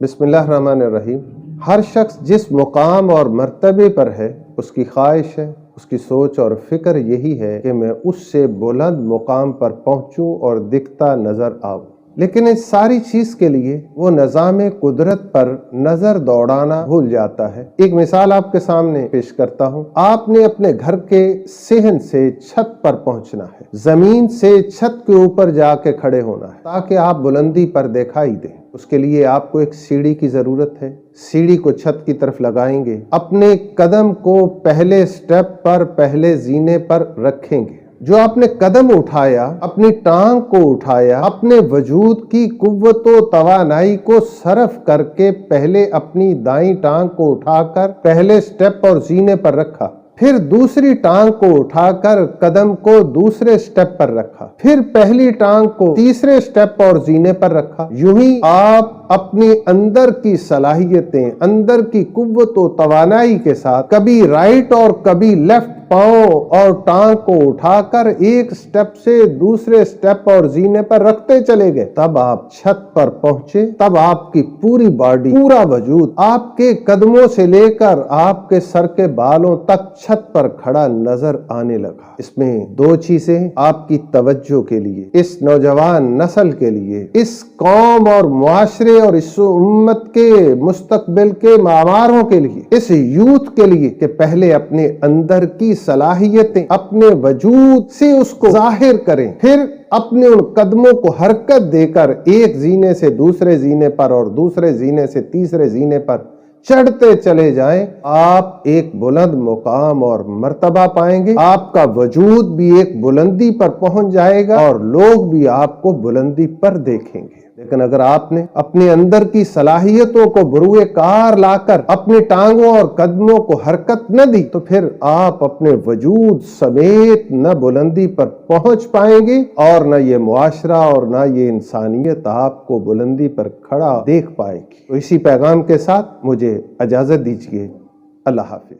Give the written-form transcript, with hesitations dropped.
बिस्मिल्लाहिर्रहमानिर्रहीम। हर शख्स जिस मुकाम और मर्तबे पर है उसकी ख्वाहिश है, उसकी सोच और फिक्र यही है कि मैं उससे बुलंद मुकाम पर पहुंचूं और दिखता नजर आऊं। लेकिन इस सारी चीज के लिए वो निज़ाम कुदरत पर नजर दौड़ाना भूल जाता है। एक मिसाल आपके सामने पेश करता हूँ। आपने अपने घर के सेहन से छत पर पहुंचना है, जमीन से छत के ऊपर जाके खड़े होना है ताकि आप बुलंदी पर दिखाई दें। उसके लिए आपको एक सीढ़ी की जरूरत है। सीढ़ी को छत की तरफ लगाएंगे, अपने कदम को पहले स्टेप पर, पहले जीने पर रखेंगे। जो आपने कदम उठाया, अपनी टांग को उठाया, अपने वजूद की कुव्वत व तवानाई को सर्फ करके पहले अपनी दाईं टांग को उठाकर पहले स्टेप और जीने पर रखा, फिर दूसरी टांग को उठाकर कदम को दूसरे स्टेप पर रखा, फिर पहली टांग को तीसरे स्टेप और जीने पर रखा। यूं ही आप अपनी अंदर की सलाहियतें, अंदर की कुव्वत व तवानाई के साथ कभी राइट और कभी लेफ्ट पांव और टांग को उठाकर एक स्टेप से दूसरे स्टेप और जीने पर रखते चले गए। तब आप छत पर पहुंचे। तब आपकी पूरी बॉडी, पूरा वजूद आपके कदमों से लेकर आपके सर के बालों तक छत पर खड़ा नजर आने लगा। इसमें दो चीजें आपकी तवज्जो के लिए, इस नौजवान नस्ल के लिए, इस कौम और मुआशरे और इस उम्मत के मुस्तकबिल के मामारों के लिए, इस यूथ के लिए कि पहले अपने अंदर की सलाहियतें, अपने वजूद से उसको जाहिर करें, फिर अपने उन कदमों को हरकत देकर एक जीने से दूसरे जीने पर और दूसरे जीने से तीसरे जीने पर चढ़ते चले जाएं। आप एक बुलंद मुकाम और मर्तबा पाएंगे। आपका वजूद भी एक बुलंदी पर पहुंच जाएगा और लोग भी आपको बुलंदी पर देखेंगे। लेकिन अगर आपने अपने अंदर की सलाहियतों को बरूए कार लाकर अपनी टांगों और कदमों को हरकत न दी, तो फिर आप अपने वजूद समेत न बुलंदी पर पहुंच पाएंगे और न ये मुआशरा और न ये इंसानियत आपको बुलंदी पर खड़ा देख पाएगी। तो इसी पैगाम के साथ मुझे इजाजत दीजिए। अल्लाह हाफिज।